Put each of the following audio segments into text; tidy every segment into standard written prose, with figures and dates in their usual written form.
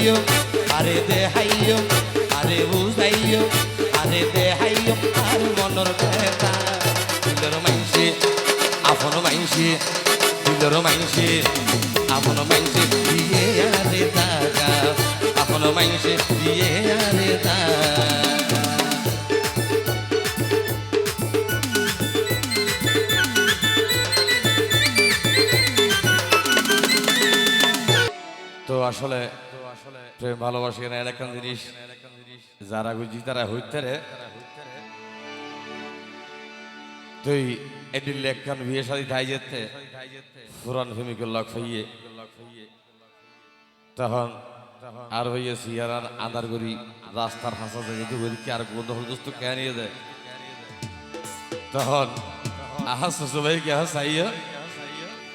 বুঝাইও আরে দেহাইও আরে বুঝাইও আরে দেহাইও আর মনের ব্যথা দিলের মাইনসে আপন মাইনসে দিলের মাইনসে আপন মাইনসে দিয়ে আরে টাকা আপন মাইনসে দিয়ে আরে টাকা তো আসলে প্রেম ভালোবাসা এর একটা জিনিস যারা বুঝি তারা হইতে রে তুই এডিল লেখান বিয়ে শাদী থাই যেতে পুরান প্রেমিকের লক হইয়ে তখন আর হইয়ে সিয়ারান আদার করি রাস্তার হাসা যেহেতু করি কি আর বন্ধু দোস্ত কে নিয়ে দেয় তখন আহাস সবাইকে হাসাইয়া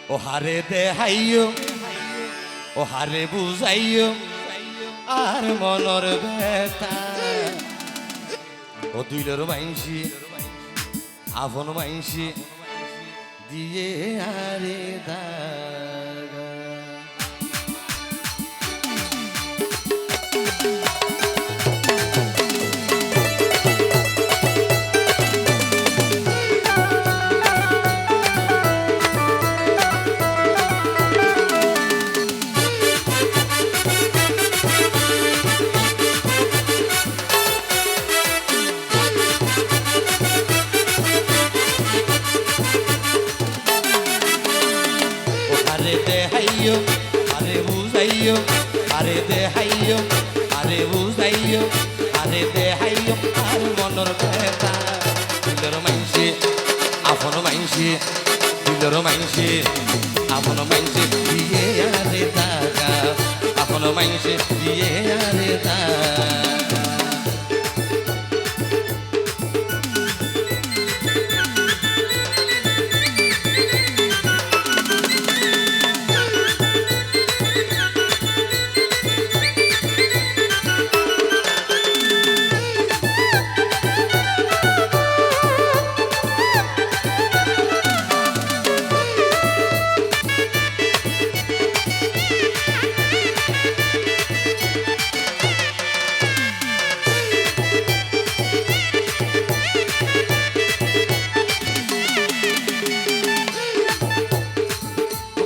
ও হারে দে হাইও ও হারে বুঝাইও আর মনের ব্যথা ও দিলের মাইনসি আপন মাইনসি দিয়ে আরে দাগা আরে বুঝাইও আরে দেহাইও আরে বুঝাইও আরে দেহাইও আর মনের ব্যথা দিলের মাইনসে আপন মাইনসে দিলের মাইনসে আপন মাইনসে দিয়ে আরে টাকা আপন মাইনসে দিয়ে আরে টাকা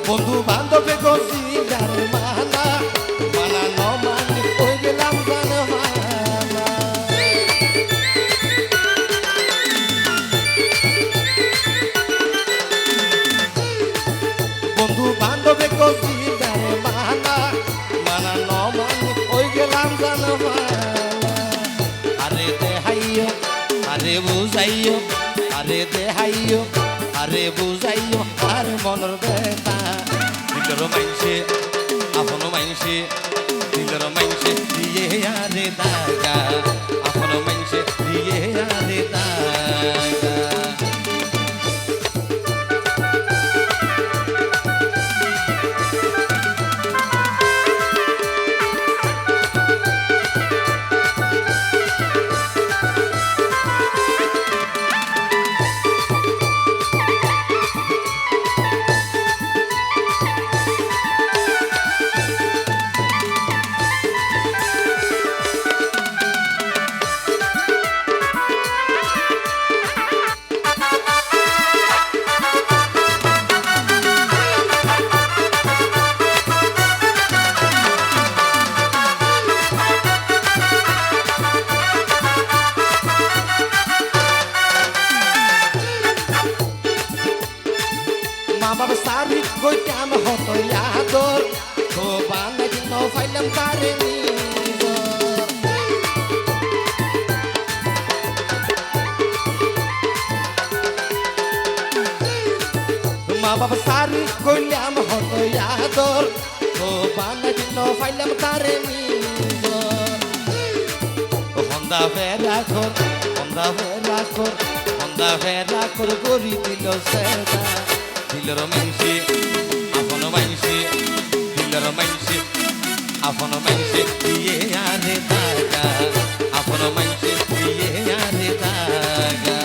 বন্ধু বান্ধবে গছি যার মানা মানা ন মানে কই গেলাম জানহানা বন্ধু বান্ধবে গছি যার মানা মানা ন মানে কই গেলাম জানহানা আরে দেহাইও আরে বুঝাইও আরে দেহাইও আরে বুঝাইও আর মনের ব্যথা দিলের মাইনসে আপন মাইনসে দিলের মাইনসে দিয়ে আরে দাগা আপন মাইনসে দিয়ে আরে দাগা বাবা সারি কই কাম হতো আদর তো বানাই দিন ফাইলাম তারে মা বাবা সারি কইলাম হতো আদর তো বানাই দিন ফাইলাম তারে হন্দা ফেরা কর হন্দা ফেরা কর হন্দা ফেরা কর গরি দিল সেদা দিলের মাইনসে আপন মাইনসে দিলের মাইনসে আপন মাইনসে দিয়ে আরে টাকা আপন মাইনসে দিয়ে আরে টাকা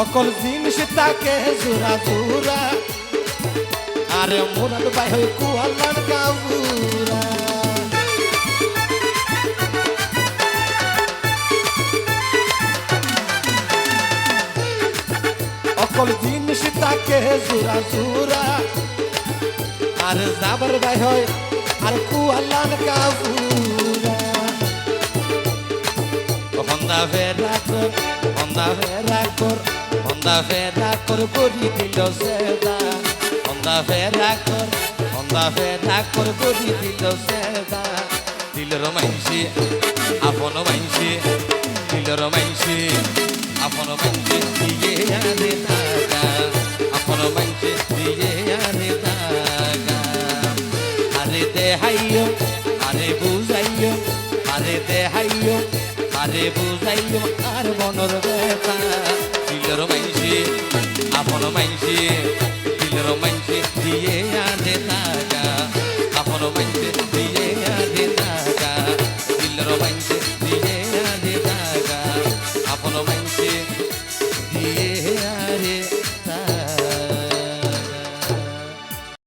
অকল জিনিস তাকে জোড়া জোড়া আরে মুরাদ ভাই হই কুয়ালার গাউরা অকল জিনিস তাকে জোড়া জোড়া আর জাবার ভাই হয় আর কুয়ালার গাউরা হন্দা ফেরা কর করি দিল সেদা হন্দা ফেরা কর করি দিল সেদা দিলর মাইসি আপন মাইসি দিলর মাইসি আপন মাইসি দিয়ে আরে দাগা আপন মাইসি দিয়ে আরে দাগা আরে দেহাইও আরে বুঝাইও আরে দেহাইও আরে বুঝাইও আর মনের ব্যথা দিলর মাইসি আপন মাইসি দিলর মাইসি দিয়ে